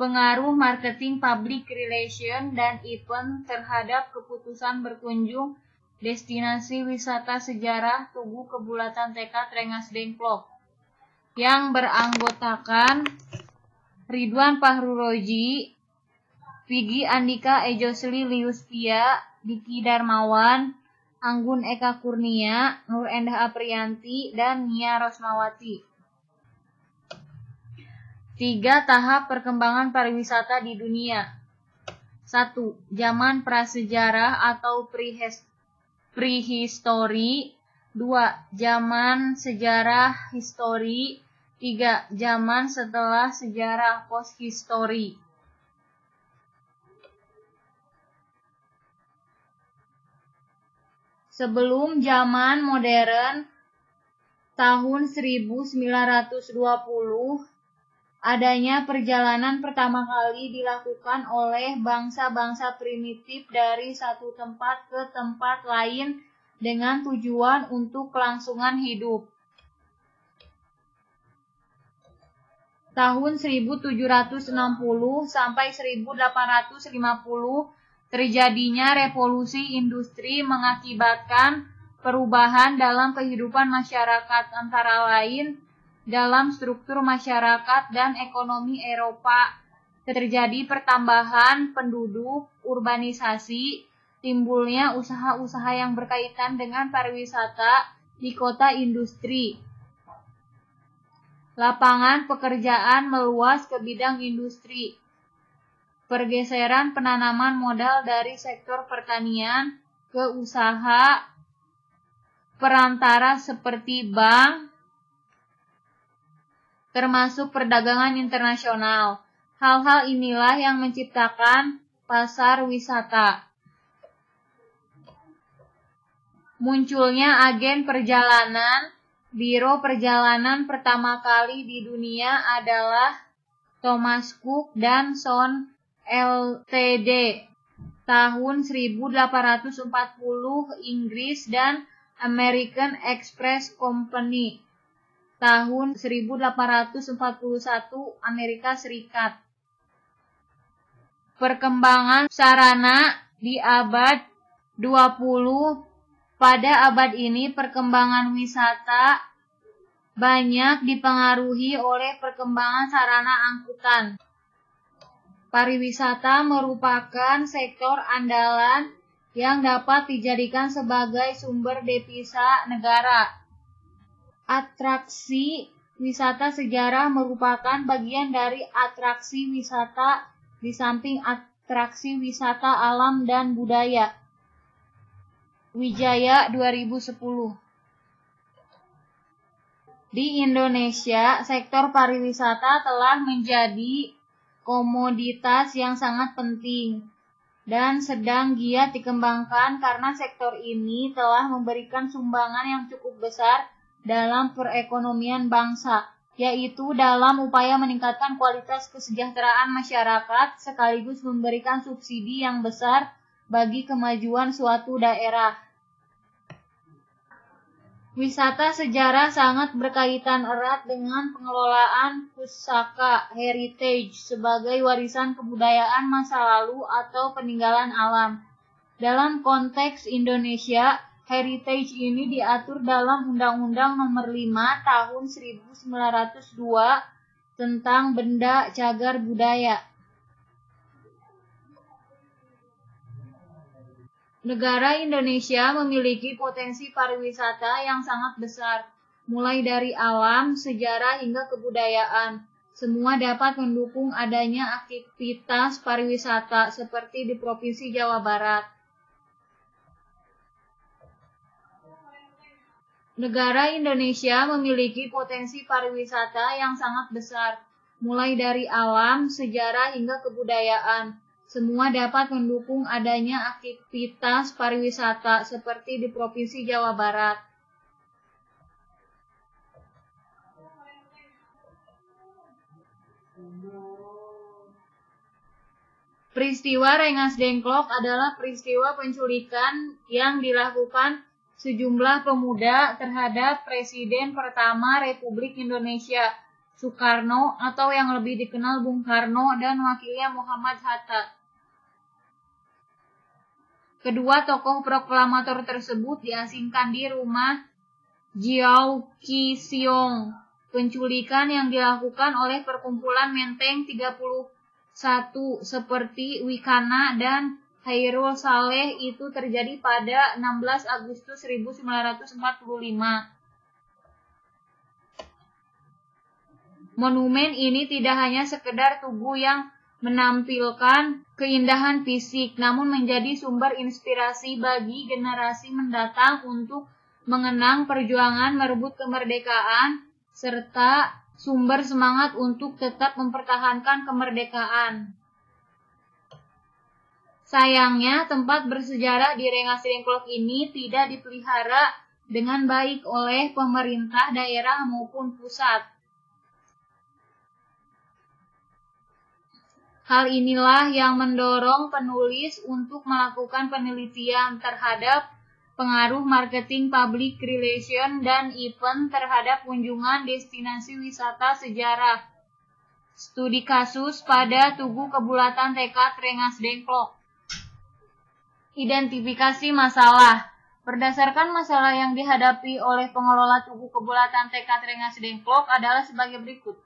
pengaruh marketing, public relation, dan event terhadap keputusan berkunjung destinasi wisata sejarah Tugu Kebulatan Tekad Rengas Dengklok yang beranggotakan Ridwan Fahruroji, Vigi Andika Ejosli Liustia, Diki Darmawan, Anggun Eka Kurnia, Nur Endah Aprianti, dan Nia Rosmawati. 3. Tahap perkembangan pariwisata di dunia. 1. Zaman prasejarah atau prehistory. 2. Zaman sejarah histori. 3. Zaman setelah sejarah post-history. Sebelum zaman modern, tahun 1920, adanya perjalanan pertama kali dilakukan oleh bangsa-bangsa primitif dari satu tempat ke tempat lain dengan tujuan untuk kelangsungan hidup. Tahun 1760 sampai 1850 terjadinya revolusi industri mengakibatkan perubahan dalam kehidupan masyarakat, antara lain dalam struktur masyarakat dan ekonomi Eropa. Terjadi pertambahan penduduk, urbanisasi, timbulnya usaha-usaha yang berkaitan dengan pariwisata di kota industri. Lapangan pekerjaan meluas ke bidang industri. Pergeseran penanaman modal dari sektor pertanian ke usaha perantara seperti bank, termasuk perdagangan internasional. Hal-hal inilah yang menciptakan pasar wisata. Munculnya agen perjalanan. Biro perjalanan pertama kali di dunia adalah Thomas Cook dan Son Ltd. Tahun 1840 Inggris dan American Express Company. Tahun 1841 Amerika Serikat. Perkembangan sarana di abad 20. Pada abad ini perkembangan wisata banyak dipengaruhi oleh perkembangan sarana angkutan. Pariwisata merupakan sektor andalan yang dapat dijadikan sebagai sumber devisa negara. Atraksi wisata sejarah merupakan bagian dari atraksi wisata di samping atraksi wisata alam dan budaya. Wijaya 2010. Di Indonesia, sektor pariwisata telah menjadi komoditas yang sangat penting dan sedang giat dikembangkan karena sektor ini telah memberikan sumbangan yang cukup besar dalam perekonomian bangsa, yaitu dalam upaya meningkatkan kualitas kesejahteraan masyarakat sekaligus memberikan subsidi yang besar bagi kemajuan suatu daerah. Wisata sejarah sangat berkaitan erat dengan pengelolaan pusaka heritage sebagai warisan kebudayaan masa lalu atau peninggalan alam. Dalam konteks Indonesia, heritage ini diatur dalam Undang-Undang Nomor 5 Tahun 1902 tentang Benda Cagar Budaya. Negara Indonesia memiliki potensi pariwisata yang sangat besar, mulai dari alam, sejarah, hingga kebudayaan. Semua dapat mendukung adanya aktivitas pariwisata seperti di Provinsi Jawa Barat. Negara Indonesia memiliki potensi pariwisata yang sangat besar, mulai dari alam, sejarah, hingga kebudayaan. Semua dapat mendukung adanya aktivitas pariwisata seperti di Provinsi Jawa Barat. Peristiwa Rengas Dengklok adalah peristiwa penculikan yang dilakukan sejumlah pemuda terhadap Presiden pertama Republik Indonesia, Soekarno atau yang lebih dikenal Bung Karno dan wakilnya Muhammad Hatta. Kedua tokoh proklamator tersebut diasingkan di rumah Jiao Qisiong. Penculikan yang dilakukan oleh perkumpulan Menteng 31 seperti Wikana dan Khairul Saleh itu terjadi pada 16 Agustus 1945. Monumen ini tidak hanya sekedar tugu yang menampilkan keindahan fisik, namun menjadi sumber inspirasi bagi generasi mendatang untuk mengenang perjuangan merebut kemerdekaan, serta sumber semangat untuk tetap mempertahankan kemerdekaan. Sayangnya, tempat bersejarah di Rengas Dengklok ini tidak dipelihara dengan baik oleh pemerintah daerah maupun pusat. Hal inilah yang mendorong penulis untuk melakukan penelitian terhadap pengaruh marketing public relation dan event terhadap kunjungan destinasi wisata sejarah. Studi kasus pada Tugu Kebulatan Tekad Rengas Dengklok. Identifikasi masalah. Berdasarkan masalah yang dihadapi oleh pengelola Tugu Kebulatan Tekad Rengas Dengklok adalah sebagai berikut.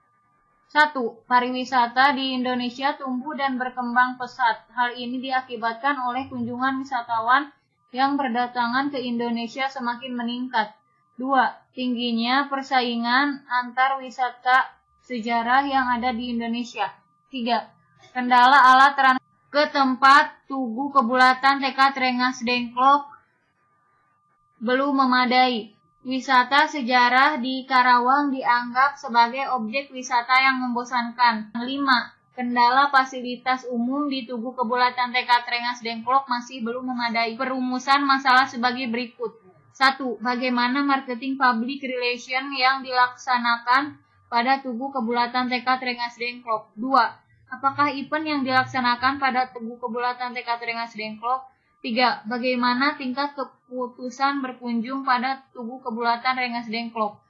1. Pariwisata di Indonesia tumbuh dan berkembang pesat. Hal ini diakibatkan oleh kunjungan wisatawan yang berdatangan ke Indonesia semakin meningkat. 2. Tingginya persaingan antar wisata sejarah yang ada di Indonesia. 3. Kendala alat transportasi ke tempat Tugu Kebulatan Tekad Rengas Dengklok belum memadai. Wisata sejarah di Karawang dianggap sebagai objek wisata yang membosankan. 5. Kendala fasilitas umum di Tugu Kebulatan Tekad Rengas Dengklok masih belum memadai. Perumusan masalah sebagai berikut. 1. Bagaimana marketing public relation yang dilaksanakan pada Tugu Kebulatan Tekad Rengas Dengklok? 2. Apakah event yang dilaksanakan pada Tugu Kebulatan Tekad Rengas Dengklok? 3. Bagaimana tingkat keputusan berkunjung pada Tugu Kebulatan Rengas Dengklok?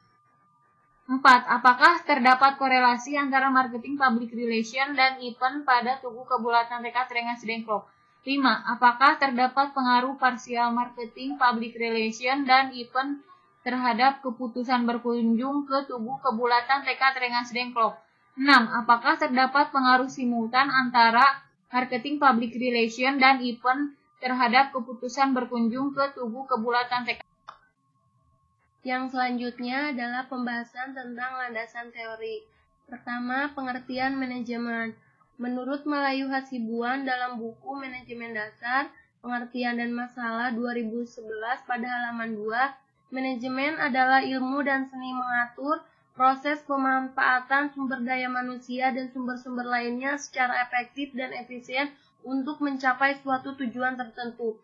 4. Apakah terdapat korelasi antara marketing public relation dan event pada Tugu Kebulatan Tekad Rengas Dengklok? 5. Apakah terdapat pengaruh parsial marketing public relation dan event terhadap keputusan berkunjung ke Tugu Kebulatan Tekad Rengas Dengklok? 6. Apakah terdapat pengaruh simultan antara marketing public relation dan event terhadap keputusan berkunjung ke Tugu Kebulatan Tekad? Yang selanjutnya adalah pembahasan tentang landasan teori. Pertama, pengertian manajemen. Menurut Melayu Hasibuan dalam buku Manajemen Dasar, Pengertian dan Masalah 2011 pada halaman 2, manajemen adalah ilmu dan seni mengatur proses pemanfaatan sumber daya manusia dan sumber-sumber lainnya secara efektif dan efisien untuk mencapai suatu tujuan tertentu.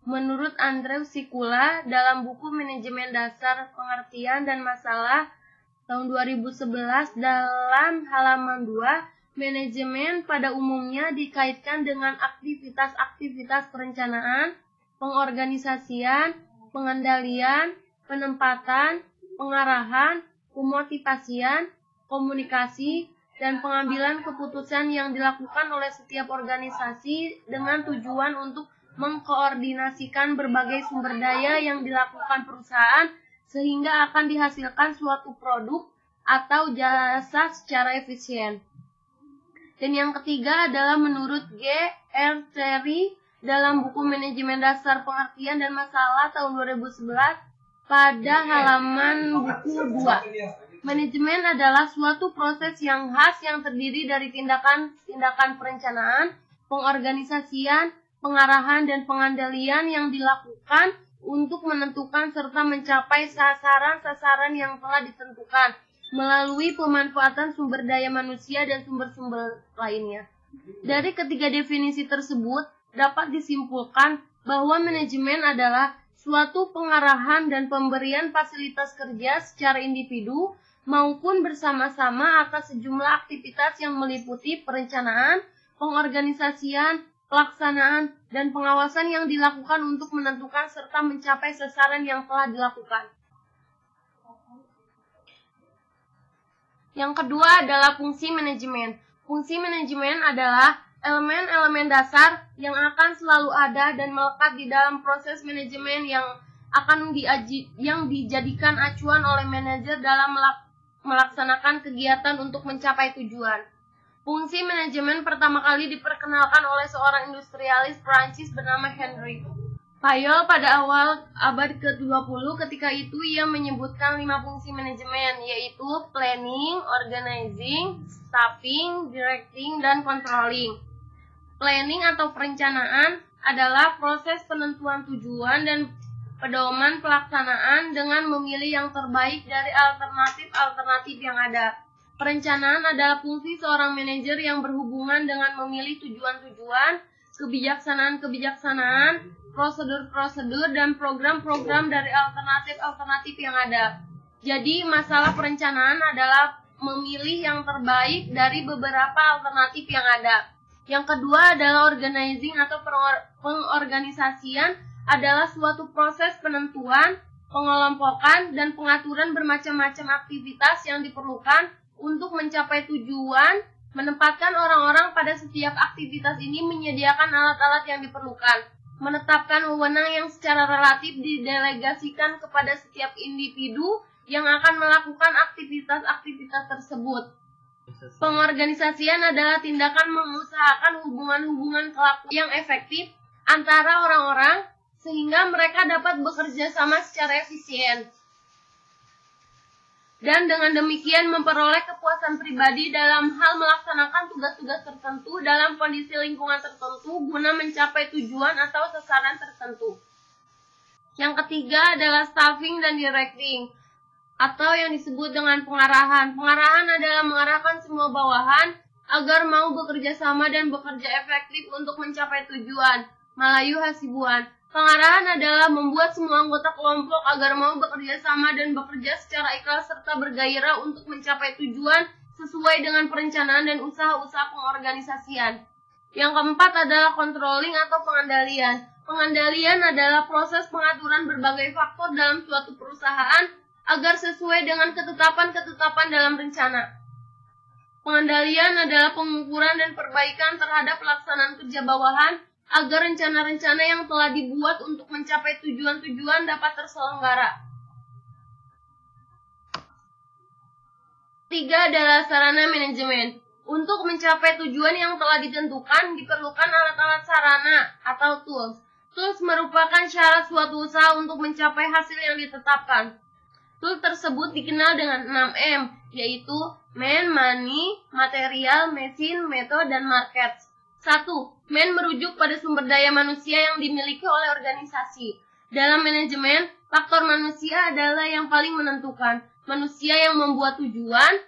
Menurut Andrew Sikula dalam buku Manajemen Dasar Pengertian dan Masalah tahun 2011 dalam halaman 2, manajemen pada umumnya dikaitkan dengan aktivitas-aktivitas perencanaan, pengorganisasian, pengendalian, penempatan, pengarahan, pemotivasian, komunikasi, dan pengambilan keputusan yang dilakukan oleh setiap organisasi dengan tujuan untuk mengkoordinasikan berbagai sumber daya yang dilakukan perusahaan sehingga akan dihasilkan suatu produk atau jasa secara efisien. Dan yang ketiga adalah menurut G. R. Terry dalam buku Manajemen Dasar Pengertian dan Masalah tahun 2011 pada halaman buku 2. Manajemen adalah suatu proses yang khas yang terdiri dari tindakan-tindakan perencanaan, pengorganisasian, pengarahan, dan pengendalian yang dilakukan untuk menentukan serta mencapai sasaran-sasaran yang telah ditentukan melalui pemanfaatan sumber daya manusia dan sumber-sumber lainnya. Dari ketiga definisi tersebut, dapat disimpulkan bahwa manajemen adalah suatu pengarahan dan pemberian fasilitas kerja secara individu maupun bersama-sama atas sejumlah aktivitas yang meliputi perencanaan, pengorganisasian, pelaksanaan, dan pengawasan yang dilakukan untuk menentukan serta mencapai sasaran yang telah dilakukan. Yang kedua adalah fungsi manajemen. Fungsi manajemen adalah elemen-elemen dasar yang akan selalu ada dan melekat di dalam proses manajemen yang dijadikan acuan oleh manajer dalam melaksanakan kegiatan untuk mencapai tujuan. Fungsi manajemen pertama kali diperkenalkan oleh seorang industrialis Prancis bernama Henry Fayol pada awal abad ke-20. Ketika itu ia menyebutkan 5 fungsi manajemen, yaitu planning, organizing, staffing, directing, dan controlling. Planning atau perencanaan adalah proses penentuan tujuan dan pedoman pelaksanaan dengan memilih yang terbaik dari alternatif-alternatif yang ada. Perencanaan adalah fungsi seorang manajer yang berhubungan dengan memilih tujuan-tujuan, kebijaksanaan-kebijaksanaan, prosedur-prosedur, dan program-program dari alternatif-alternatif yang ada. Jadi, masalah perencanaan adalah memilih yang terbaik dari beberapa alternatif yang ada. Yang kedua adalah organizing atau pengorganisasian adalah suatu proses penentuan, pengelompokan, dan pengaturan bermacam-macam aktivitas yang diperlukan untuk mencapai tujuan. Menempatkan orang-orang pada setiap aktivitas ini menyediakan alat-alat yang diperlukan. Menetapkan wewenang yang secara relatif didelegasikan kepada setiap individu yang akan melakukan aktivitas-aktivitas tersebut. Pengorganisasian adalah tindakan mengusahakan hubungan-hubungan kelakuan yang efektif antara orang-orang sehingga mereka dapat bekerja sama secara efisien. Dan dengan demikian memperoleh kepuasan pribadi dalam hal melaksanakan tugas-tugas tertentu dalam kondisi lingkungan tertentu guna mencapai tujuan atau sasaran tertentu. Yang ketiga adalah staffing dan directing, atau yang disebut dengan pengarahan. Pengarahan adalah mengarahkan semua bawahan agar mau bekerja sama dan bekerja efektif untuk mencapai tujuan. Malayu Hasibuan. Pengarahan adalah membuat semua anggota kelompok agar mau bekerja sama dan bekerja secara ikhlas serta bergairah untuk mencapai tujuan sesuai dengan perencanaan dan usaha-usaha pengorganisasian. Yang keempat adalah controlling atau pengendalian. Pengendalian adalah proses pengaturan berbagai faktor dalam suatu perusahaan agar sesuai dengan ketetapan-ketetapan dalam rencana. Pengendalian adalah pengukuran dan perbaikan terhadap pelaksanaan kerja bawahan agar rencana-rencana yang telah dibuat untuk mencapai tujuan-tujuan dapat terselenggara. Tiga adalah sarana manajemen. Untuk mencapai tujuan yang telah ditentukan, diperlukan alat-alat sarana atau tools. Tools merupakan syarat suatu usaha untuk mencapai hasil yang ditetapkan. Tools tersebut dikenal dengan 6M, yaitu man, money, material, machine, method, dan market. 1. Man merujuk pada sumber daya manusia yang dimiliki oleh organisasi. Dalam manajemen, faktor manusia adalah yang paling menentukan. Manusia yang membuat tujuan,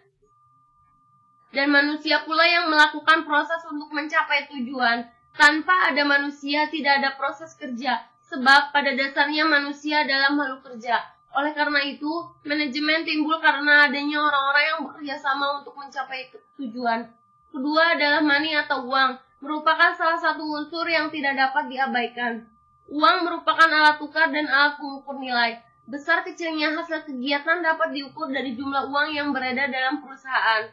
dan manusia pula yang melakukan proses untuk mencapai tujuan. Tanpa ada manusia, tidak ada proses kerja, sebab pada dasarnya manusia adalah makhluk kerja. Oleh karena itu, manajemen timbul karena adanya orang-orang yang bekerja sama untuk mencapai tujuan. Kedua adalah money atau uang, merupakan salah satu unsur yang tidak dapat diabaikan. Uang merupakan alat tukar dan alat pengukur nilai. Besar kecilnya hasil kegiatan dapat diukur dari jumlah uang yang beredar dalam perusahaan.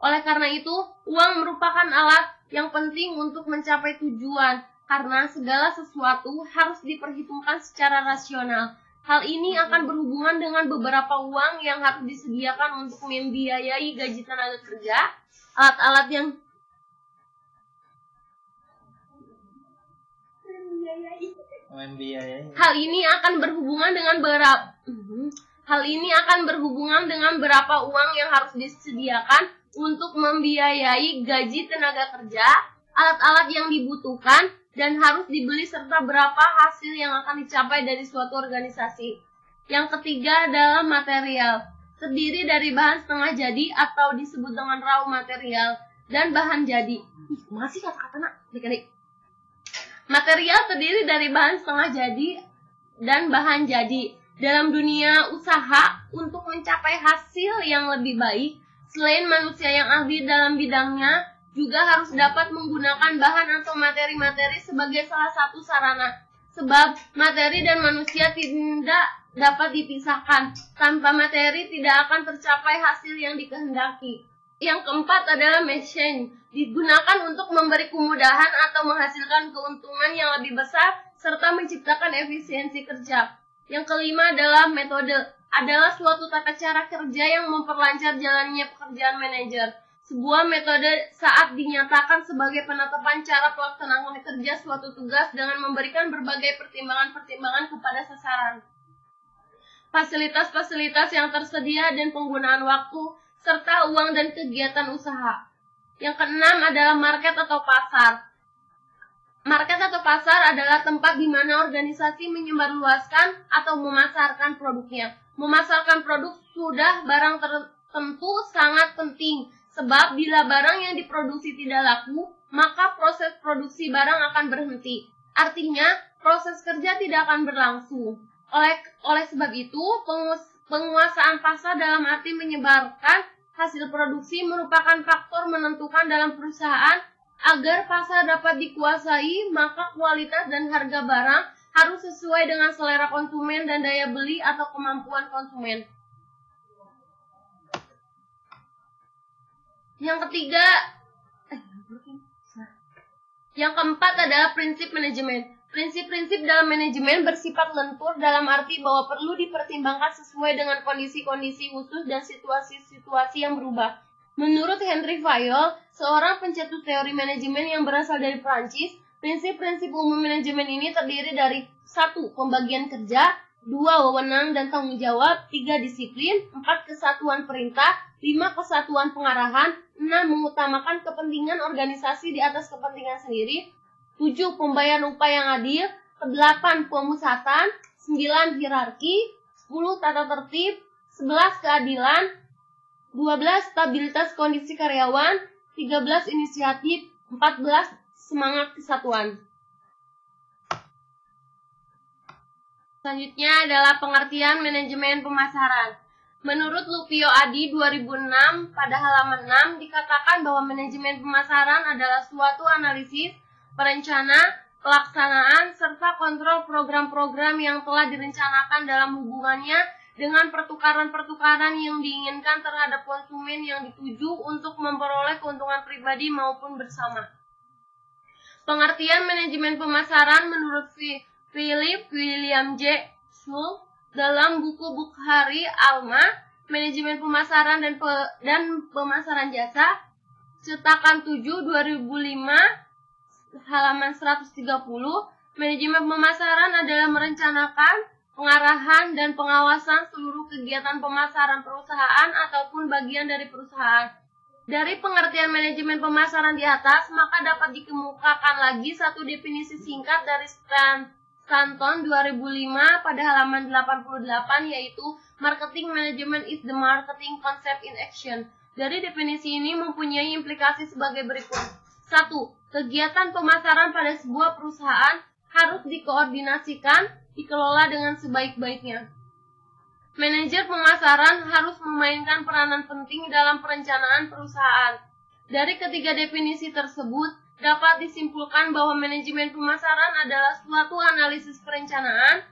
Oleh karena itu, uang merupakan alat yang penting untuk mencapai tujuan, karena segala sesuatu harus diperhitungkan secara rasional. Hal ini akan berhubungan dengan beberapa uang yang harus disediakan untuk membiayai gaji tenaga kerja, alat-alat yang Hal ini akan berhubungan dengan berapa uang yang harus disediakan untuk membiayai gaji tenaga kerja, alat-alat yang dibutuhkan, dan harus dibeli serta berapa hasil yang akan dicapai dari suatu organisasi. Yang ketiga adalah material, terdiri dari bahan setengah jadi atau disebut dengan raw material dan bahan jadi. Masih kata-kata adik-adik. Material terdiri dari bahan setengah jadi dan bahan jadi. Dalam dunia usaha, untuk mencapai hasil yang lebih baik, selain manusia yang ahli dalam bidangnya, juga harus dapat menggunakan bahan atau materi-materi sebagai salah satu sarana. Sebab materi dan manusia tidak dapat dipisahkan. Tanpa materi tidak akan tercapai hasil yang dikehendaki. Yang keempat adalah machine, digunakan untuk memberi kemudahan atau menghasilkan keuntungan yang lebih besar serta menciptakan efisiensi kerja. Yang kelima adalah metode, adalah suatu tata cara kerja yang memperlancar jalannya pekerjaan manajer. Sebuah metode saat dinyatakan sebagai penetapan cara pelaksanaan kerja suatu tugas dengan memberikan berbagai pertimbangan-pertimbangan kepada sasaran, fasilitas-fasilitas yang tersedia dan penggunaan waktu, serta uang dan kegiatan usaha. Yang keenam adalah market atau pasar. Market atau pasar adalah tempat di mana organisasi menyebarluaskan atau memasarkan produknya. Memasarkan produk sudah barang tertentu sangat penting. Sebab bila barang yang diproduksi tidak laku, maka proses produksi barang akan berhenti. Artinya, proses kerja tidak akan berlangsung. Oleh sebab itu, penguasaan pasar dalam arti menyebarkan hasil produksi merupakan faktor menentukan dalam perusahaan. Agar pasar dapat dikuasai, maka kualitas dan harga barang harus sesuai dengan selera konsumen dan daya beli atau kemampuan konsumen. Yang keempat adalah prinsip manajemen. Prinsip-prinsip dalam manajemen bersifat lentur dalam arti bahwa perlu dipertimbangkan sesuai dengan kondisi-kondisi khusus dan situasi-situasi yang berubah. Menurut Henry Fayol, seorang pencetus teori manajemen yang berasal dari Prancis, prinsip-prinsip umum manajemen ini terdiri dari 1. Pembagian kerja, 2. Wewenang dan tanggung jawab, 3. Disiplin, 4. Kesatuan perintah, 5. Kesatuan pengarahan, 6. Mengutamakan kepentingan organisasi di atas kepentingan sendiri, 7. Pembayaran upah yang adil, 8. Pemusatan, 9. Hierarki, 10. Tata tertib, 11. Keadilan, 12. Stabilitas kondisi karyawan, 13. Inisiatif, 14. Semangat kesatuan. Selanjutnya adalah pengertian manajemen pemasaran. Menurut Lupio Adi 2006 pada halaman 6 dikatakan bahwa manajemen pemasaran adalah suatu analisis, perencana, pelaksanaan, serta kontrol program-program yang telah direncanakan dalam hubungannya dengan pertukaran-pertukaran yang diinginkan terhadap konsumen yang dituju untuk memperoleh keuntungan pribadi maupun bersama. Pengertian manajemen pemasaran menurut Philip William J. Schultz dalam buku Bukhari Alma, Manajemen Pemasaran dan Pemasaran Jasa, cetakan 7 2005, halaman 130, manajemen pemasaran adalah merencanakan, pengarahan, dan pengawasan seluruh kegiatan pemasaran perusahaan ataupun bagian dari perusahaan. Dari pengertian manajemen pemasaran di atas, maka dapat dikemukakan lagi satu definisi singkat dari Stanton 2005 pada halaman 88, yaitu marketing management is the marketing concept in action. Dari definisi ini mempunyai implikasi sebagai berikut. 1. Kegiatan pemasaran pada sebuah perusahaan harus dikoordinasikan, dikelola dengan sebaik-baiknya. Manajer pemasaran harus memainkan peranan penting dalam perencanaan perusahaan. Dari ketiga definisi tersebut, dapat disimpulkan bahwa manajemen pemasaran adalah suatu analisis perencanaan,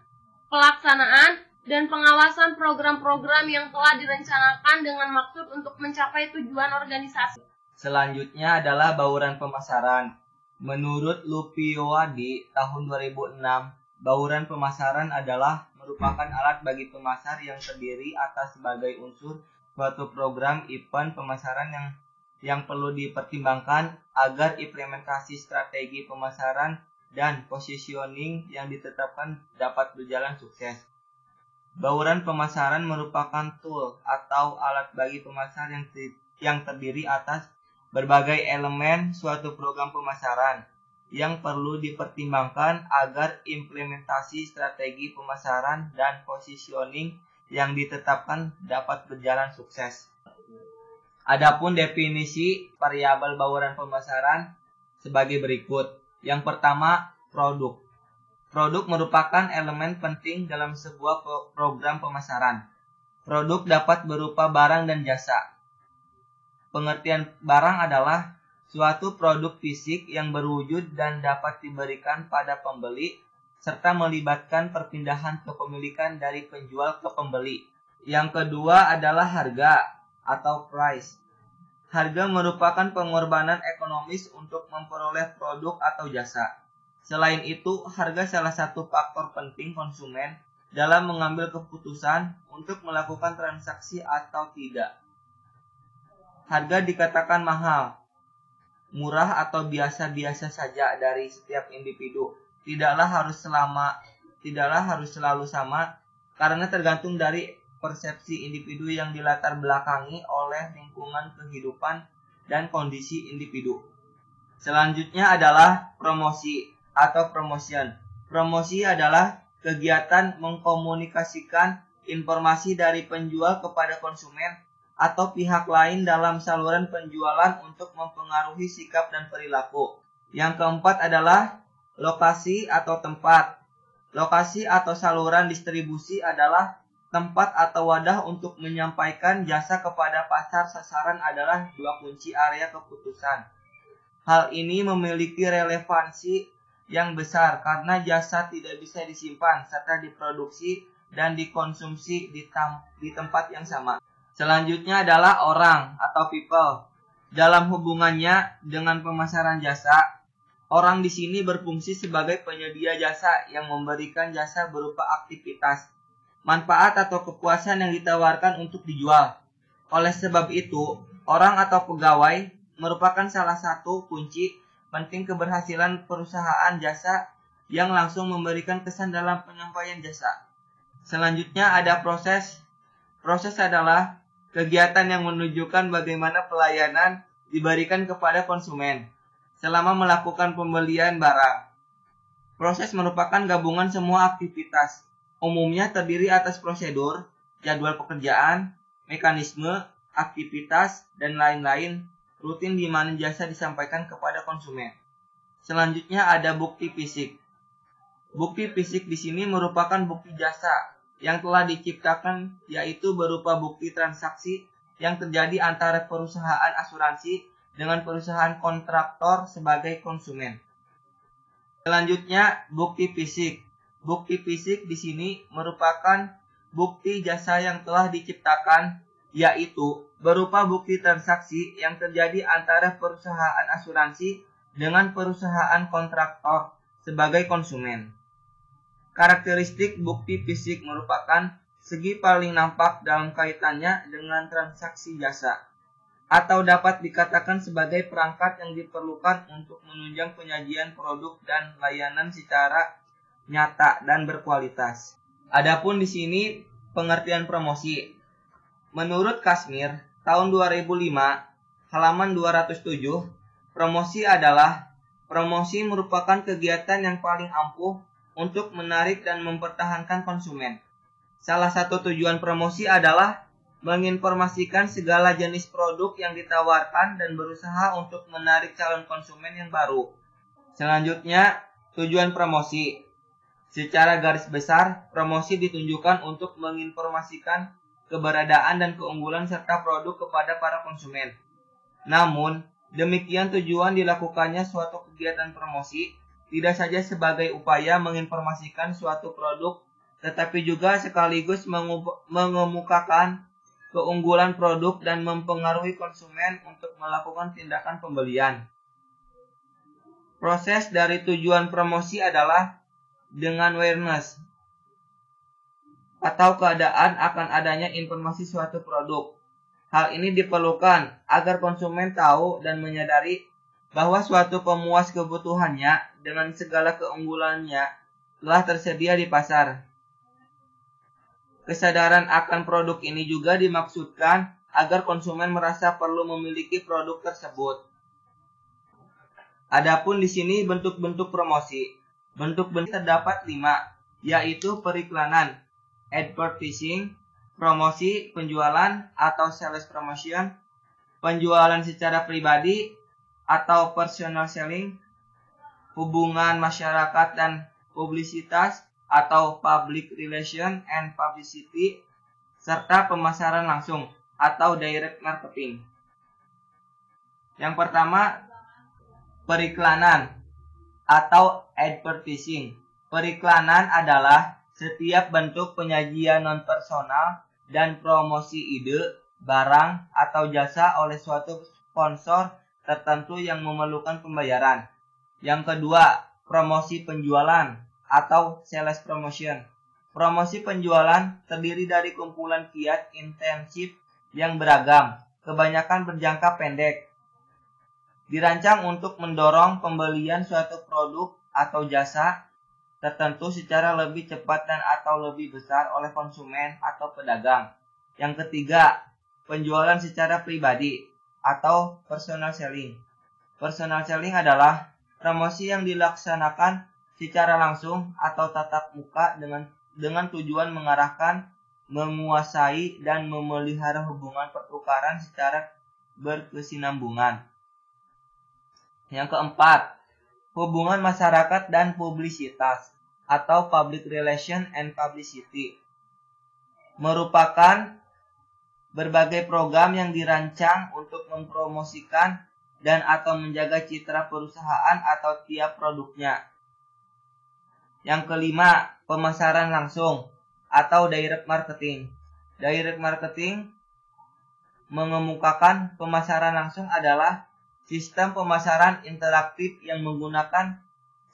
pelaksanaan, dan pengawasan program-program yang telah direncanakan dengan maksud untuk mencapai tujuan organisasi. Selanjutnya adalah bauran pemasaran. Menurut Lupio Adi tahun 2006, bauran pemasaran adalah merupakan alat bagi pemasar yang terdiri atas sebagai unsur suatu program event pemasaran yang perlu dipertimbangkan agar implementasi strategi pemasaran dan positioning yang ditetapkan dapat berjalan sukses. Bauran pemasaran merupakan tool atau alat bagi pemasar yang terdiri atas berbagai elemen suatu program pemasaran yang perlu dipertimbangkan agar implementasi strategi pemasaran dan positioning yang ditetapkan dapat berjalan sukses. Adapun definisi variabel bauran pemasaran sebagai berikut. Yang pertama, produk. Produk merupakan elemen penting dalam sebuah program pemasaran. Produk dapat berupa barang dan jasa. Pengertian barang adalah suatu produk fisik yang berwujud dan dapat diberikan pada pembeli serta melibatkan perpindahan kepemilikan dari penjual ke pembeli. Yang kedua adalah harga atau price. Harga merupakan pengorbanan ekonomis untuk memperoleh produk atau jasa. Selain itu, harga salah satu faktor penting konsumen dalam mengambil keputusan untuk melakukan transaksi atau tidak. Harga dikatakan mahal, murah atau biasa-biasa saja dari setiap individu. Tidaklah harus selalu sama karena tergantung dari persepsi individu yang dilatar belakangi oleh lingkungan kehidupan dan kondisi individu. Selanjutnya adalah promosi atau promotion. Promosi adalah kegiatan mengkomunikasikan informasi dari penjual kepada konsumen atau pihak lain dalam saluran penjualan untuk mempengaruhi sikap dan perilaku. Yang keempat adalah lokasi atau tempat. Lokasi atau saluran distribusi adalah tempat atau wadah untuk menyampaikan jasa kepada pasar sasaran adalah dua kunci area keputusan. Hal ini memiliki relevansi yang besar karena jasa tidak bisa disimpan serta diproduksi dan dikonsumsi di tempat yang sama. Selanjutnya adalah orang atau people. Dalam hubungannya dengan pemasaran jasa, orang di sini berfungsi sebagai penyedia jasa yang memberikan jasa berupa aktivitas, manfaat atau kepuasan yang ditawarkan untuk dijual. Oleh sebab itu, orang atau pegawai merupakan salah satu kunci penting keberhasilan perusahaan jasa yang langsung memberikan kesan dalam penyampaian jasa. Selanjutnya ada proses. Proses adalah kegiatan yang menunjukkan bagaimana pelayanan diberikan kepada konsumen selama melakukan pembelian barang. Proses merupakan gabungan semua aktivitas. Umumnya terdiri atas prosedur, jadwal pekerjaan, mekanisme, aktivitas, dan lain-lain rutin di mana jasa disampaikan kepada konsumen. Selanjutnya ada bukti fisik. Bukti fisik di sini merupakan bukti jasa yang telah diciptakan, yaitu berupa bukti transaksi yang terjadi antara perusahaan asuransi dengan perusahaan kontraktor sebagai konsumen. Selanjutnya, bukti fisik. Bukti fisik di sini merupakan bukti jasa yang telah diciptakan, yaitu berupa bukti transaksi yang terjadi antara perusahaan asuransi dengan perusahaan kontraktor sebagai konsumen. Karakteristik bukti fisik merupakan segi paling nampak dalam kaitannya dengan transaksi jasa, atau dapat dikatakan sebagai perangkat yang diperlukan untuk menunjang penyajian produk dan layanan secara nyata dan berkualitas. Adapun di sini pengertian promosi. Menurut Kashmir, tahun 2005, halaman 207, promosi merupakan kegiatan yang paling ampuh untuk menarik dan mempertahankan konsumen. Salah satu tujuan promosi adalah menginformasikan segala jenis produk yang ditawarkan dan berusaha untuk menarik calon konsumen yang baru. Selanjutnya, tujuan promosi. Secara garis besar, promosi ditunjukkan untuk menginformasikan keberadaan dan keunggulan serta produk kepada para konsumen. Namun, demikian tujuan dilakukannya suatu kegiatan promosi tidak saja sebagai upaya menginformasikan suatu produk, tetapi juga sekaligus mengemukakan keunggulan produk dan mempengaruhi konsumen untuk melakukan tindakan pembelian. Proses dari tujuan promosi adalah dengan awareness atau keadaan akan adanya informasi suatu produk. Hal ini diperlukan agar konsumen tahu dan menyadari bahwa suatu pemuas kebutuhannya dengan segala keunggulannya telah tersedia di pasar. Kesadaran akan produk ini juga dimaksudkan agar konsumen merasa perlu memiliki produk tersebut. Adapun di sini bentuk-bentuk promosi. Bentuk-bentuk terdapat 5, yaitu periklanan, advertising, promosi, penjualan atau sales promotion, penjualan secara pribadi atau personal selling, hubungan masyarakat dan publisitas atau public relation and publicity, serta pemasaran langsung atau direct marketing. Yang pertama, periklanan atau advertising. Periklanan adalah setiap bentuk penyajian non-personal dan promosi ide, barang, atau jasa oleh suatu sponsor tertentu yang memerlukan pembayaran. Yang kedua, promosi penjualan atau sales promotion. Promosi penjualan terdiri dari kumpulan kiat intensif yang beragam, kebanyakan berjangka pendek. Dirancang untuk mendorong pembelian suatu produk atau jasa tertentu secara lebih cepat dan atau lebih besar oleh konsumen atau pedagang. Yang ketiga, penjualan secara pribadi atau personal selling. Personal selling adalah promosi yang dilaksanakan secara langsung atau tatap muka dengan tujuan mengarahkan, menguasai, dan memelihara hubungan pertukaran secara berkesinambungan. Yang keempat, hubungan masyarakat dan publisitas atau public relation and publicity. Merupakan berbagai program yang dirancang untuk mempromosikan dan atau menjaga citra perusahaan atau tiap produknya. Yang kelima, pemasaran langsung atau direct marketing. Direct marketing mengemukakan pemasaran langsung adalah sistem pemasaran interaktif yang menggunakan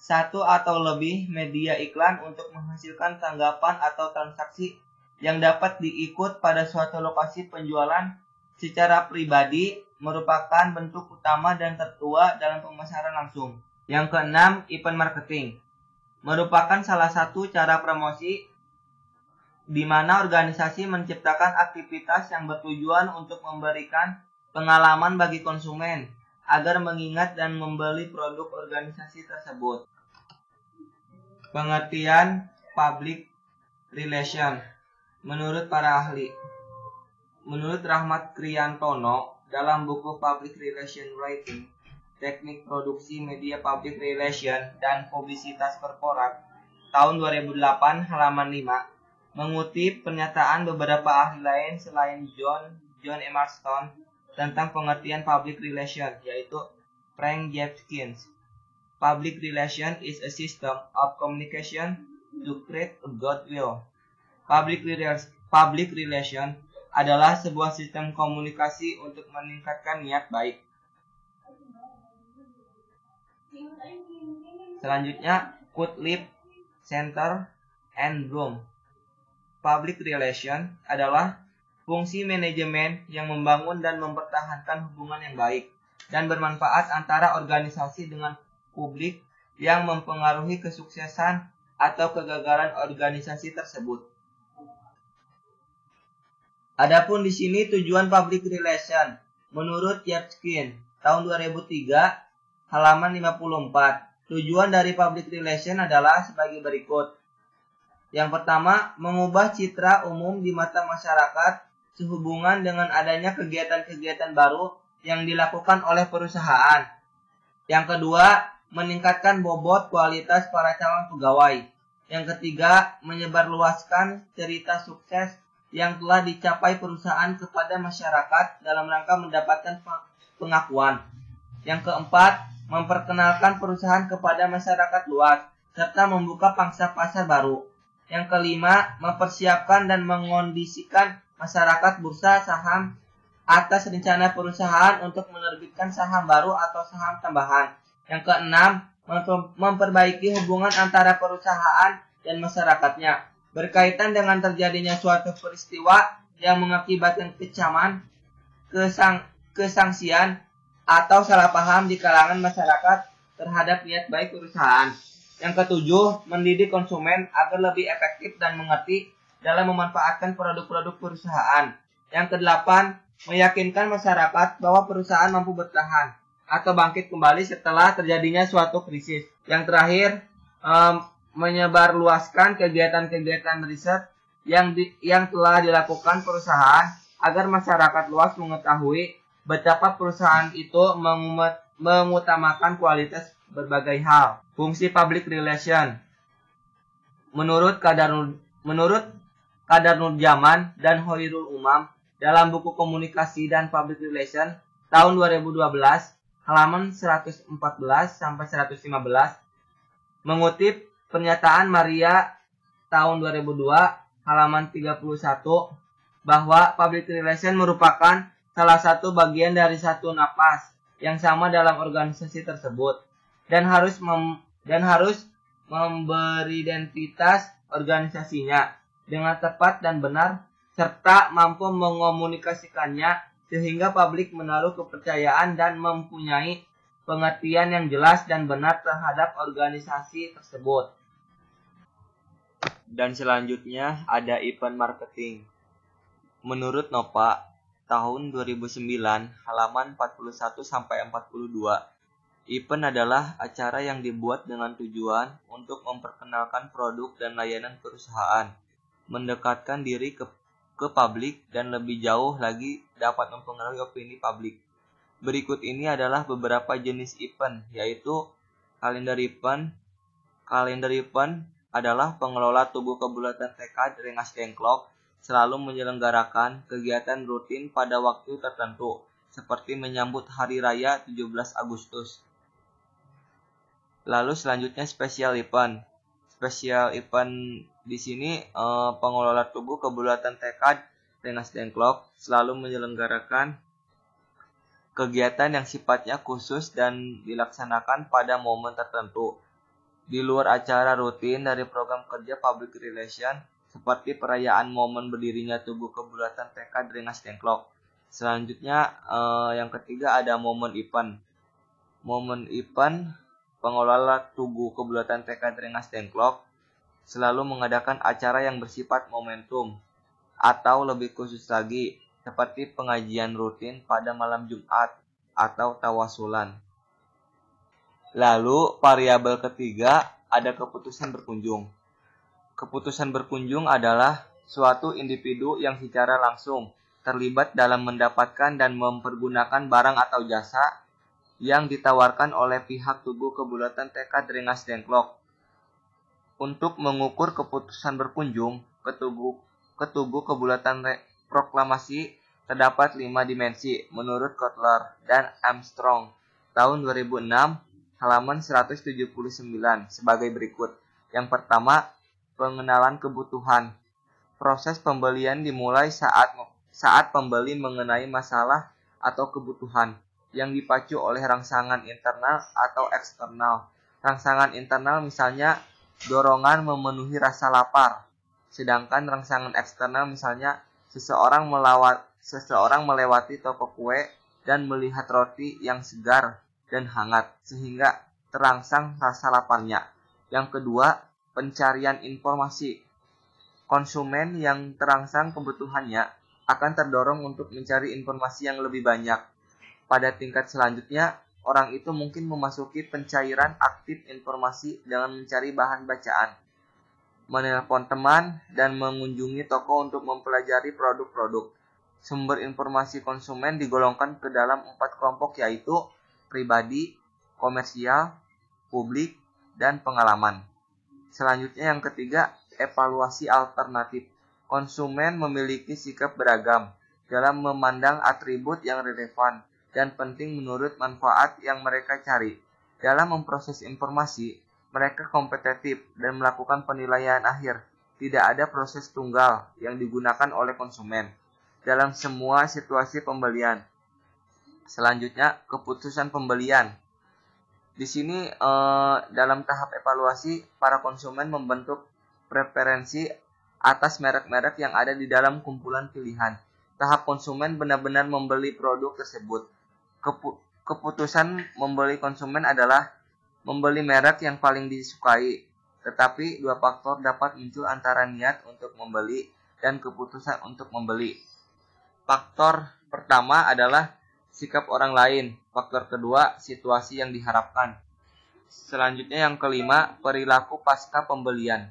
satu atau lebih media iklan untuk menghasilkan tanggapan atau transaksi yang dapat diikut pada suatu lokasi penjualan secara pribadi, merupakan bentuk utama dan tertua dalam pemasaran langsung. Yang keenam, event marketing. Merupakan salah satu cara promosi di mana organisasi menciptakan aktivitas yang bertujuan untuk memberikan pengalaman bagi konsumen agar mengingat dan membeli produk organisasi tersebut. Pengertian public relation menurut para ahli. Menurut Rahmat Kriyantono dalam buku Public Relation Writing, Teknik Produksi Media Public Relation dan Publisitas Korporat, tahun 2008 halaman 5, mengutip pernyataan beberapa ahli lain selain John M. Marston tentang pengertian public relation, yaitu Frank Jeffkins. Public relation is a system of communication to create a goodwill. Public relation adalah sebuah sistem komunikasi untuk meningkatkan niat baik. Selanjutnya, Cutlip, Center, and Bloom. Public relation adalah fungsi manajemen yang membangun dan mempertahankan hubungan yang baik dan bermanfaat antara organisasi dengan publik yang mempengaruhi kesuksesan atau kegagalan organisasi tersebut. Adapun di sini tujuan public relation menurut Jeffkins tahun 2003 halaman 54. Tujuan dari public relation adalah sebagai berikut. Yang pertama, mengubah citra umum di mata masyarakat sehubungan dengan adanya kegiatan-kegiatan baru yang dilakukan oleh perusahaan. Yang kedua, meningkatkan bobot kualitas para calon pegawai. Yang ketiga, menyebarluaskan cerita sukses yang telah dicapai perusahaan kepada masyarakat dalam rangka mendapatkan pengakuan. Yang keempat, memperkenalkan perusahaan kepada masyarakat luas, serta membuka pangsa pasar baru. Yang kelima, mempersiapkan dan mengondisikan masyarakat bursa saham atas rencana perusahaan untuk menerbitkan saham baru atau saham tambahan. Yang keenam, memperbaiki hubungan antara perusahaan dan masyarakatnya berkaitan dengan terjadinya suatu peristiwa yang mengakibatkan kecaman, kesangsian, atau salah paham di kalangan masyarakat terhadap niat baik perusahaan. Yang ketujuh, mendidik konsumen agar lebih efektif dan mengerti dalam memanfaatkan produk-produk perusahaan. Yang kedelapan, meyakinkan masyarakat bahwa perusahaan mampu bertahan atau bangkit kembali setelah terjadinya suatu krisis. Yang terakhir, menyebarluaskan kegiatan-kegiatan riset yang telah dilakukan perusahaan agar masyarakat luas mengetahui betapa perusahaan itu mengutamakan kualitas berbagai hal. Fungsi public relation menurut Kadar Nurjaman dan Hoirul Umam dalam buku Komunikasi dan Public Relation tahun 2012 halaman 114 sampai 115 mengutip Pernyataan Maria tahun 2002 halaman 31 bahwa public relation merupakan salah satu bagian dari satu napas yang sama dalam organisasi tersebut dan harus memberi identitas organisasinya dengan tepat dan benar serta mampu mengomunikasikannya sehingga publik menaruh kepercayaan dan mempunyai pengertian yang jelas dan benar terhadap organisasi tersebut. Dan selanjutnya ada event marketing. Menurut Nova tahun 2009 halaman 41 sampai 42, event adalah acara yang dibuat dengan tujuan untuk memperkenalkan produk dan layanan perusahaan, mendekatkan diri ke publik dan lebih jauh lagi dapat mempengaruhi opini publik. Berikut ini adalah beberapa jenis event, yaitu kalender event. Kalender event adalah pengelola tubuh kebulatan tekad Rengas Dengklok selalu menyelenggarakan kegiatan rutin pada waktu tertentu, seperti menyambut Hari Raya 17 Agustus. Lalu selanjutnya special event. Special event di sini pengelola tubuh kebulatan tekad Rengas Dengklok selalu menyelenggarakan kegiatan yang sifatnya khusus dan dilaksanakan pada momen tertentu di luar acara rutin dari program kerja public relation seperti perayaan momen berdirinya tubuh kebulatan tekad Rengas Dengklok. Selanjutnya yang ketiga ada momen event. Momen event, pengelola tubuh kebulatan tekad Rengas Dengklok selalu mengadakan acara yang bersifat momentum atau lebih khusus lagi seperti pengajian rutin pada malam Jumat atau tawasulan. Lalu variabel ketiga ada keputusan berkunjung. Keputusan berkunjung adalah suatu individu yang secara langsung terlibat dalam mendapatkan dan mempergunakan barang atau jasa yang ditawarkan oleh pihak tubuh kebulatan tekad Rengas Dengklok. Untuk mengukur keputusan berkunjung ke tubuh kebulatan proklamasi terdapat 5 dimensi menurut Kotler dan Armstrong tahun 2006 halaman 179 sebagai berikut. Yang pertama, pengenalan kebutuhan. Proses pembelian dimulai saat pembeli mengenai masalah atau kebutuhan yang dipacu oleh rangsangan internal atau eksternal. Rangsangan internal misalnya dorongan memenuhi rasa lapar, sedangkan rangsangan eksternal misalnya seseorang melewati toko kue dan melihat roti yang segar dan hangat sehingga terangsang rasa laparnya. Yang kedua, pencarian informasi. Konsumen yang terangsang kebutuhannya akan terdorong untuk mencari informasi yang lebih banyak. Pada tingkat selanjutnya, orang itu mungkin memasuki pencairan aktif informasi dengan mencari bahan bacaan, menelpon teman, dan mengunjungi toko untuk mempelajari produk-produk. Sumber informasi konsumen digolongkan ke dalam 4 kelompok, yaitu pribadi, komersial, publik, dan pengalaman. Selanjutnya yang ketiga, evaluasi alternatif. Konsumen memiliki sikap beragam dalam memandang atribut yang relevan dan penting menurut manfaat yang mereka cari. Dalam memproses informasi, mereka kompetitif dan melakukan penilaian akhir. Tidak ada proses tunggal yang digunakan oleh konsumen dalam semua situasi pembelian. Selanjutnya, keputusan pembelian. Di sini dalam tahap evaluasi, para konsumen membentuk preferensi atas merek-merek yang ada di dalam kumpulan pilihan. Tahap konsumen benar-benar membeli produk tersebut. Keputusan membeli konsumen adalah membeli merek yang paling disukai. Tetapi 2 faktor dapat muncul antara niat untuk membeli dan keputusan untuk membeli. Faktor pertama adalah sikap orang lain. Faktor kedua, situasi yang diharapkan. Selanjutnya yang kelima, perilaku pasca pembelian.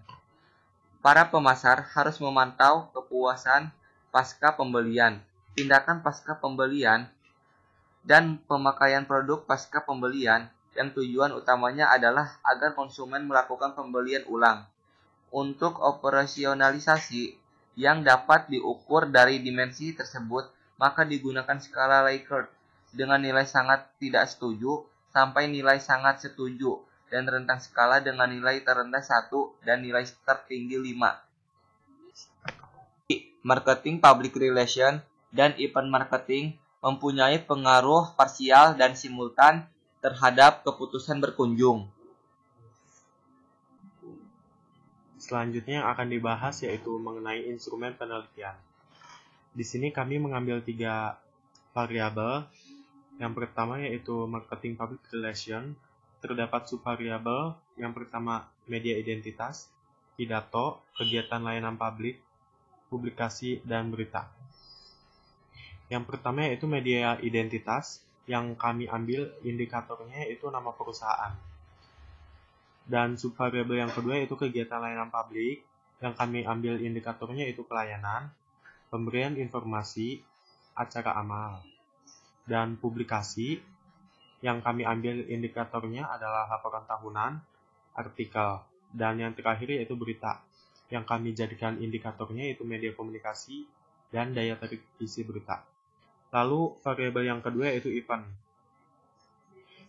Para pemasar harus memantau kepuasan pasca pembelian, tindakan pasca pembelian, dan pemakaian produk pasca pembelian yang tujuan utamanya adalah agar konsumen melakukan pembelian ulang. Untuk operasionalisasi yang dapat diukur dari dimensi tersebut, maka digunakan skala Likert dengan nilai sangat tidak setuju sampai nilai sangat setuju dan rentang skala dengan nilai terendah 1 dan nilai tertinggi 5. Marketing public relation dan event marketing mempunyai pengaruh parsial dan simultan terhadap keputusan berkunjung. Selanjutnya yang akan dibahas yaitu mengenai instrumen penelitian. Di sini kami mengambil 3 variabel. Yang pertama yaitu marketing public relation. Terdapat subvariabel. Yang pertama media identitas, pidato, kegiatan layanan publik, publikasi, dan berita. Yang pertama yaitu media identitas, yang kami ambil indikatornya yaitu nama perusahaan. Dan subvariabel yang kedua yaitu kegiatan layanan publik, yang kami ambil indikatornya yaitu pelayanan, pemberian informasi, acara amal. Dan publikasi, yang kami ambil indikatornya adalah laporan tahunan, artikel, dan yang terakhir yaitu berita, yang kami jadikan indikatornya yaitu media komunikasi dan daya tarik isi berita. Lalu variabel yang kedua yaitu event.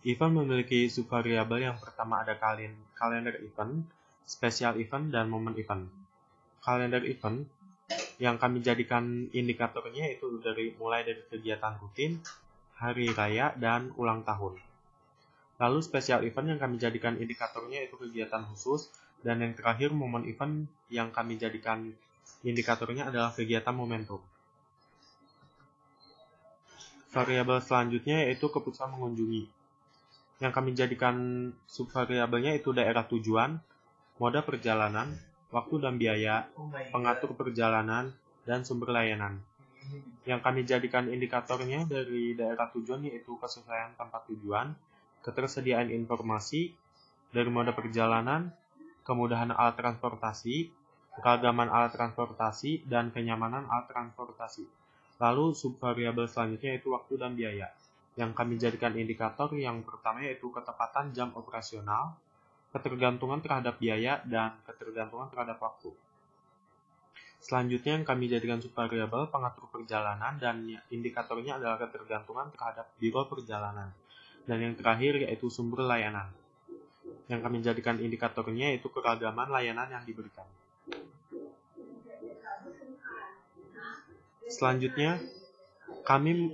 Event memiliki subvariabel. Yang pertama ada kalender event, special event, dan momen event. Kalender event yang kami jadikan indikatornya itu mulai dari kegiatan rutin, hari raya, dan ulang tahun. Lalu special event yang kami jadikan indikatornya itu kegiatan khusus, dan yang terakhir momen event yang kami jadikan indikatornya adalah kegiatan momentum. Variabel selanjutnya yaitu keputusan mengunjungi. Yang kami jadikan subvariabelnya itu daerah tujuan, moda perjalanan, waktu dan biaya, pengatur perjalanan, dan sumber layanan. Yang kami jadikan indikatornya dari daerah tujuan yaitu kesesuaian tempat tujuan, ketersediaan informasi, dari moda perjalanan, kemudahan alat transportasi, keragaman alat transportasi, dan kenyamanan alat transportasi. Lalu subvariabel selanjutnya yaitu waktu dan biaya. Yang kami jadikan indikator yang pertama yaitu ketepatan jam operasional, ketergantungan terhadap biaya, dan ketergantungan terhadap waktu. Selanjutnya yang kami jadikan subvariabel pengatur perjalanan, dan indikatornya adalah ketergantungan terhadap biro perjalanan. Dan yang terakhir yaitu sumber layanan. Yang kami jadikan indikatornya yaitu keragaman layanan yang diberikan. Selanjutnya, kami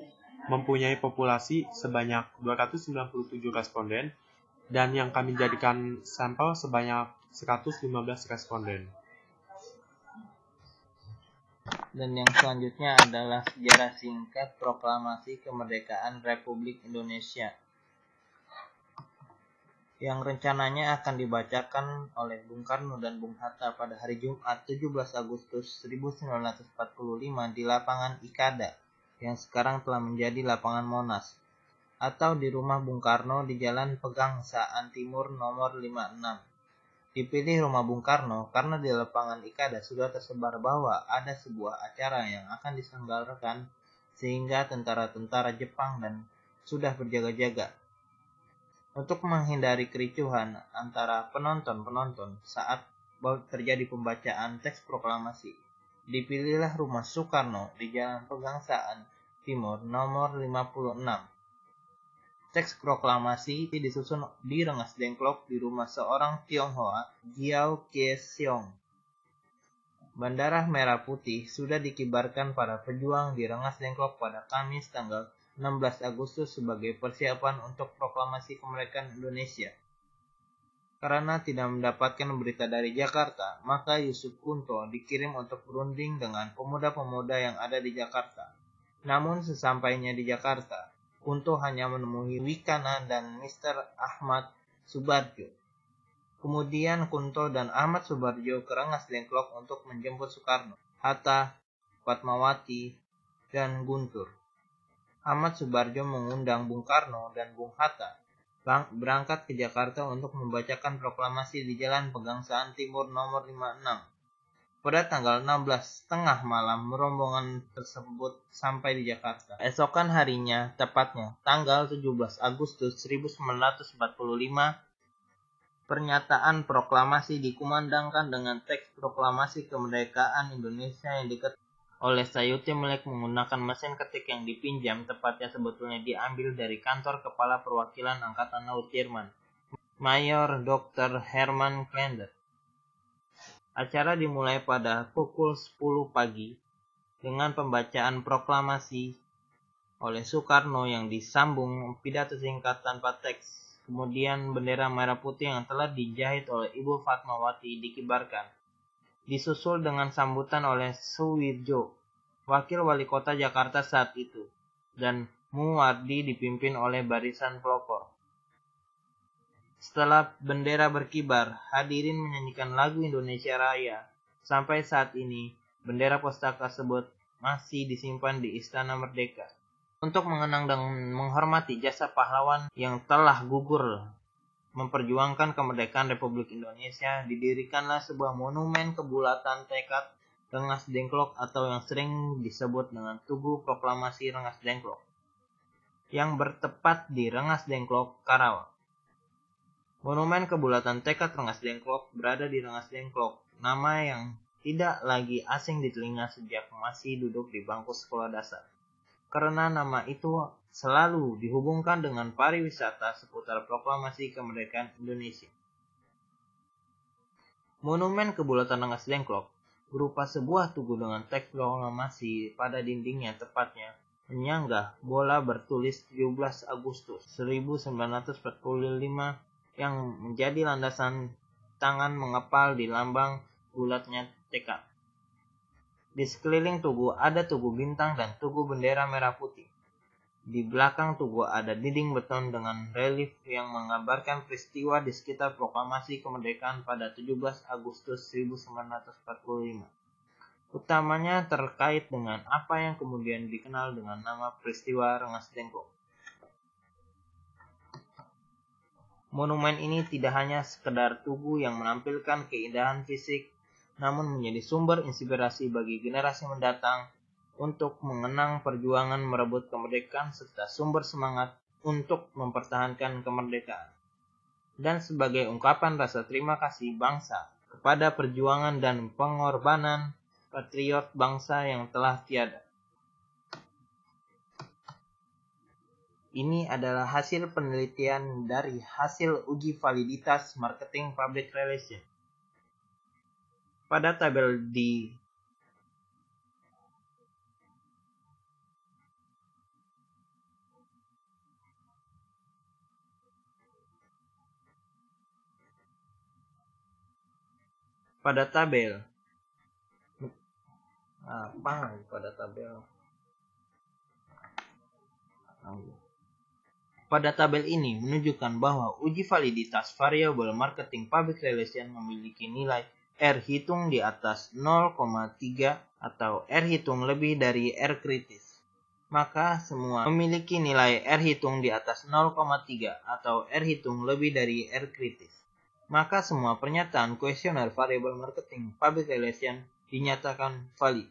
mempunyai populasi sebanyak 297 responden, dan yang kami jadikan sampel sebanyak 115 responden. Dan yang selanjutnya adalah sejarah singkat Proklamasi Kemerdekaan Republik Indonesia, yang rencananya akan dibacakan oleh Bung Karno dan Bung Hatta pada hari Jumat 17 Agustus 1945 di lapangan Ikada, yang sekarang telah menjadi lapangan Monas, atau di rumah Bung Karno di Jalan Pegangsaan Timur nomor 56. Dipilih rumah Bung Karno karena di lapangan Ikada sudah tersebar bahwa ada sebuah acara yang akan diselenggarakan sehingga tentara-tentara Jepang dan sudah berjaga-jaga. Untuk menghindari kericuhan antara penonton-penonton saat terjadi pembacaan teks proklamasi, dipilihlah rumah Soekarno di Jalan Pegangsaan Timur nomor 56. Teks proklamasi disusun di Rengas Dengklok di rumah seorang Tionghoa, Jiao Kieseong. Bendera merah putih sudah dikibarkan para pejuang di Rengas Dengklok pada Kamis tanggal 16 Agustus sebagai persiapan untuk proklamasi kemerdekaan Indonesia. Karena tidak mendapatkan berita dari Jakarta, maka Yusuf Kunto dikirim untuk berunding dengan pemuda-pemuda yang ada di Jakarta. Namun sesampainya di Jakarta, Kunto hanya menemui Wikana dan Mr. Ahmad Subardjo. Kemudian Kunto dan Ahmad Subardjo ke Rengas Dengklok untuk menjemput Soekarno, Hatta, Fatmawati, dan Guntur. Ahmad Subardjo mengundang Bung Karno dan Bung Hatta berangkat ke Jakarta untuk membacakan proklamasi di Jalan Pegangsaan Timur nomor 56. Pada tanggal 16 tengah malam, rombongan tersebut sampai di Jakarta. Esokan harinya, tepatnya tanggal 17 Agustus 1945, pernyataan proklamasi dikumandangkan dengan teks proklamasi kemerdekaan Indonesia yang diketik oleh Sayuti Melek menggunakan mesin ketik yang dipinjam, tepatnya sebetulnya diambil dari kantor Kepala Perwakilan Angkatan Laut Jerman. Mayor Dr. Herman Klender. Acara dimulai pada pukul 10 pagi dengan pembacaan proklamasi oleh Soekarno yang disambung pidato singkat tanpa teks. Kemudian bendera merah putih yang telah dijahit oleh Ibu Fatmawati dikibarkan. Disusul dengan sambutan oleh Suwirjo, wakil wali kota Jakarta saat itu, dan Muwardi dipimpin oleh barisan pelopor. Setelah bendera berkibar, hadirin menyanyikan lagu Indonesia Raya. Sampai saat ini, bendera pustaka tersebut masih disimpan di Istana Merdeka. Untuk mengenang dan menghormati jasa pahlawan yang telah gugur memperjuangkan kemerdekaan Republik Indonesia, didirikanlah sebuah monumen kebulatan tekad Rengas Dengklok atau yang sering disebut dengan Tugu Proklamasi Rengas Dengklok, yang bertepat di Rengas Dengklok, Karawang. Monumen kebulatan tekad Rengas Dengklok berada di Rengas Dengklok, nama yang tidak lagi asing di telinga sejak masih duduk di bangku sekolah dasar. Karena nama itu selalu dihubungkan dengan pariwisata seputar proklamasi kemerdekaan Indonesia. Monumen kebulatan Rengas Dengklok berupa sebuah tugu dengan teks proklamasi pada dindingnya, tepatnya menyanggah bola bertulis 17 Agustus 1945 yang menjadi landasan tangan mengepal di lambang bulatnya tekad. Di sekeliling tugu ada tugu bintang dan tugu bendera merah putih. Di belakang tugu ada dinding beton dengan relief yang menggambarkan peristiwa di sekitar proklamasi kemerdekaan pada 17 Agustus 1945. Utamanya terkait dengan apa yang kemudian dikenal dengan nama peristiwa Rengas Dengklok. Monumen ini tidak hanya sekedar tugu yang menampilkan keindahan fisik, namun menjadi sumber inspirasi bagi generasi mendatang untuk mengenang perjuangan merebut kemerdekaan serta sumber semangat untuk mempertahankan kemerdekaan. Dan sebagai ungkapan rasa terima kasih bangsa kepada perjuangan dan pengorbanan patriot bangsa yang telah tiada. Ini adalah hasil penelitian dari hasil uji validitas marketing public relation. Pada tabel Pada tabel ini menunjukkan bahwa uji validitas variabel marketing public relation memiliki nilai R hitung di atas 0,3 atau R hitung lebih dari R kritis. Maka semua memiliki nilai R hitung di atas 0,3 atau R hitung lebih dari R kritis. Maka semua pernyataan kuesioner variabel marketing public relation dinyatakan valid.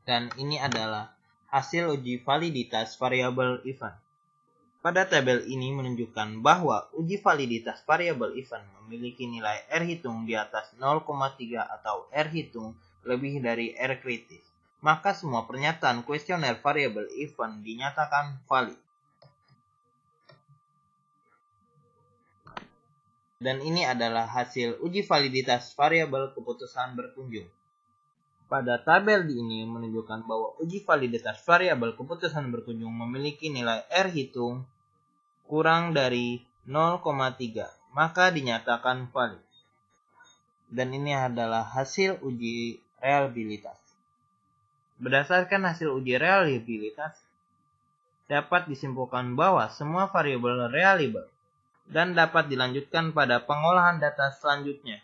Dan ini adalah hasil uji validitas variabel event. Pada tabel ini menunjukkan bahwa uji validitas variabel event memiliki nilai R hitung di atas 0,3 atau R hitung lebih dari R kritis. Maka semua pernyataan kuesioner variabel event dinyatakan valid. Dan ini adalah hasil uji validitas variabel keputusan berkunjung. Pada tabel ini menunjukkan bahwa uji validitas variabel keputusan berkunjung memiliki nilai R hitung kurang dari 0,3, maka dinyatakan valid. Dan ini adalah hasil uji reliabilitas. Berdasarkan hasil uji reliabilitas, dapat disimpulkan bahwa semua variabel reliable dan dapat dilanjutkan pada pengolahan data selanjutnya.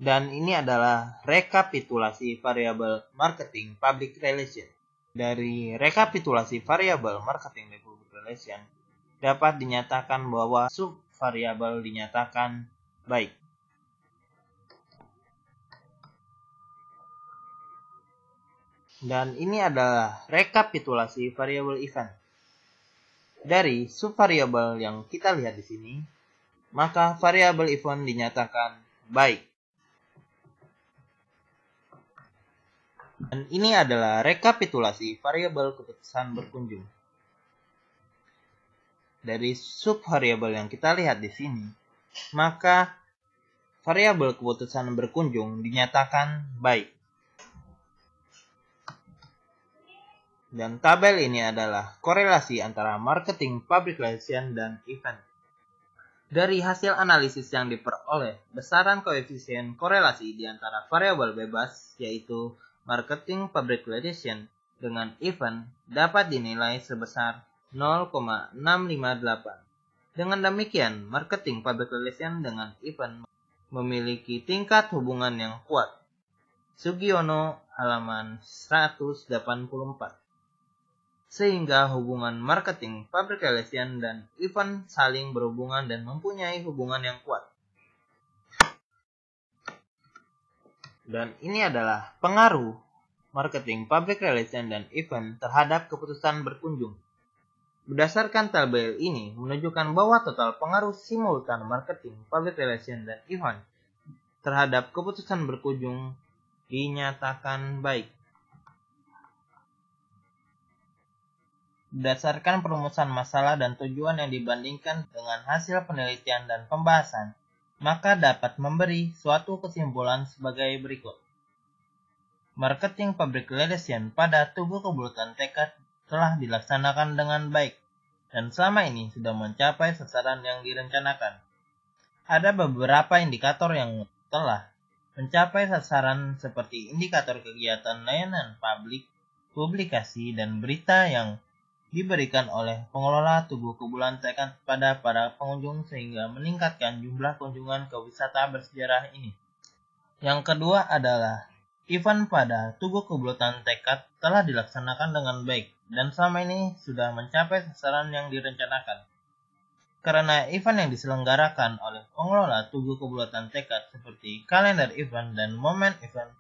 Dan ini adalah rekapitulasi variabel marketing public relation. Dari rekapitulasi variabel marketing public relation dapat dinyatakan bahwa subvariabel dinyatakan baik. Dan ini adalah rekapitulasi variabel event. Dari subvariabel yang kita lihat di sini, maka variabel event dinyatakan baik. Dan ini adalah rekapitulasi variabel keputusan berkunjung. Dari subvariabel yang kita lihat di sini, maka variabel keputusan berkunjung dinyatakan baik. Dan tabel ini adalah korelasi antara marketing, public relation, dan event. Dari hasil analisis yang diperoleh, besaran koefisien korelasi di antara variabel bebas, yaitu marketing, public relation, dengan event dapat dinilai sebesar 0,658. Dengan demikian, marketing, public relation, dengan event memiliki tingkat hubungan yang kuat. Sugiono, halaman 184. Sehingga hubungan marketing, public relation, dan event saling berhubungan dan mempunyai hubungan yang kuat. Dan ini adalah pengaruh marketing, public relation, dan event terhadap keputusan berkunjung. Berdasarkan tabel ini menunjukkan bahwa total pengaruh simultan marketing, public relation, dan event terhadap keputusan berkunjung dinyatakan baik. Berdasarkan perumusan masalah dan tujuan yang dibandingkan dengan hasil penelitian dan pembahasan, maka dapat memberi suatu kesimpulan sebagai berikut. Marketing public relation pada tubuh kebulatan tekad telah dilaksanakan dengan baik, dan selama ini sudah mencapai sasaran yang direncanakan. Ada beberapa indikator yang telah mencapai sasaran seperti indikator kegiatan layanan publik, publikasi, dan berita yang diberikan oleh pengelola tugu kebulatan tekad pada para pengunjung sehingga meningkatkan jumlah kunjungan ke wisata bersejarah ini. Yang kedua adalah event pada tugu kebulatan tekad telah dilaksanakan dengan baik dan selama ini sudah mencapai sasaran yang direncanakan. Karena event yang diselenggarakan oleh pengelola tugu kebulatan tekad seperti kalender event dan momen event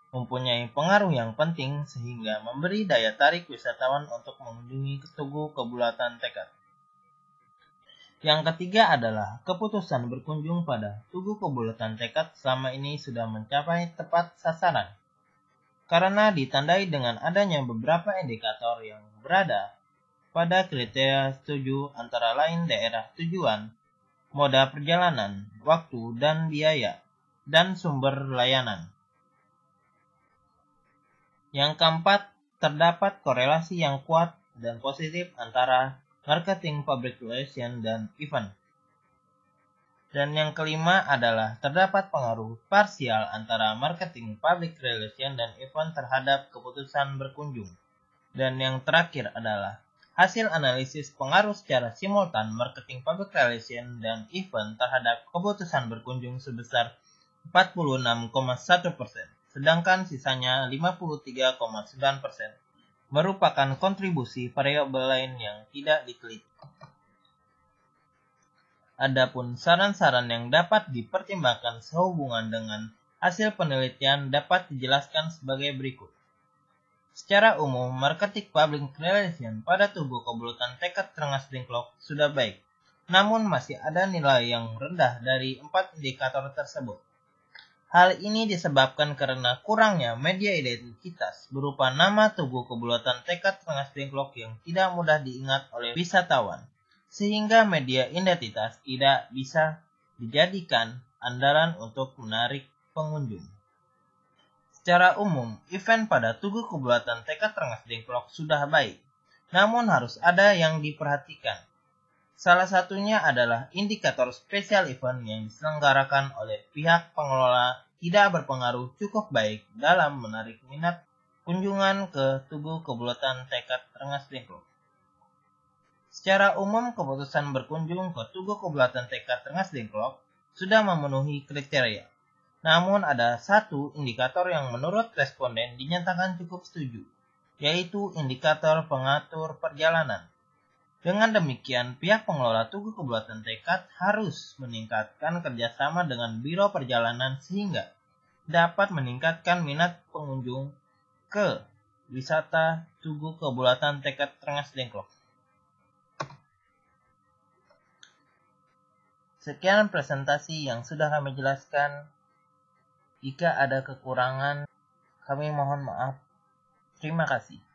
mempunyai pengaruh yang penting sehingga memberi daya tarik wisatawan untuk mengunjungi tugu kebulatan tekad. Yang ketiga adalah keputusan berkunjung pada tugu kebulatan tekad selama ini sudah mencapai tepat sasaran. Karena ditandai dengan adanya beberapa indikator yang berada pada kriteria setuju antara lain daerah tujuan, moda perjalanan, waktu dan biaya, dan sumber layanan. Yang keempat, terdapat korelasi yang kuat dan positif antara marketing, public relation, dan event. Dan yang kelima adalah terdapat pengaruh parsial antara marketing, public relation, dan event terhadap keputusan berkunjung. Dan yang terakhir adalah hasil analisis pengaruh secara simultan marketing, public relation, dan event terhadap keputusan berkunjung sebesar 46,1%. Sedangkan sisanya 53,9% merupakan kontribusi variabel lain yang tidak diteliti. Adapun saran-saran yang dapat dipertimbangkan sehubungan dengan hasil penelitian dapat dijelaskan sebagai berikut. Secara umum, marketing public relation pada tubuh kebulatan tekad Rengas Dengklok sudah baik, namun masih ada nilai yang rendah dari 4 indikator tersebut. Hal ini disebabkan karena kurangnya media identitas berupa nama tugu kebulatan tekad Rengas Dengklok yang tidak mudah diingat oleh wisatawan, sehingga media identitas tidak bisa dijadikan andalan untuk menarik pengunjung. Secara umum, event pada tugu kebulatan tekad Rengas Dengklok sudah baik, namun harus ada yang diperhatikan. Salah satunya adalah indikator spesial event yang diselenggarakan oleh pihak pengelola tidak berpengaruh cukup baik dalam menarik minat kunjungan ke tugu kebulatan tekad Rengas Dengklok. Secara umum, keputusan berkunjung ke tugu kebulatan tekad Rengas Dengklok sudah memenuhi kriteria. Namun ada satu indikator yang menurut responden dinyatakan cukup setuju, yaitu indikator pengatur perjalanan. Dengan demikian, pihak pengelola tugu kebulatan tekad harus meningkatkan kerjasama dengan biro perjalanan sehingga dapat meningkatkan minat pengunjung ke wisata tugu kebulatan tekad Rengas Dengklok. Sekian presentasi yang sudah kami jelaskan. Jika ada kekurangan, kami mohon maaf. Terima kasih.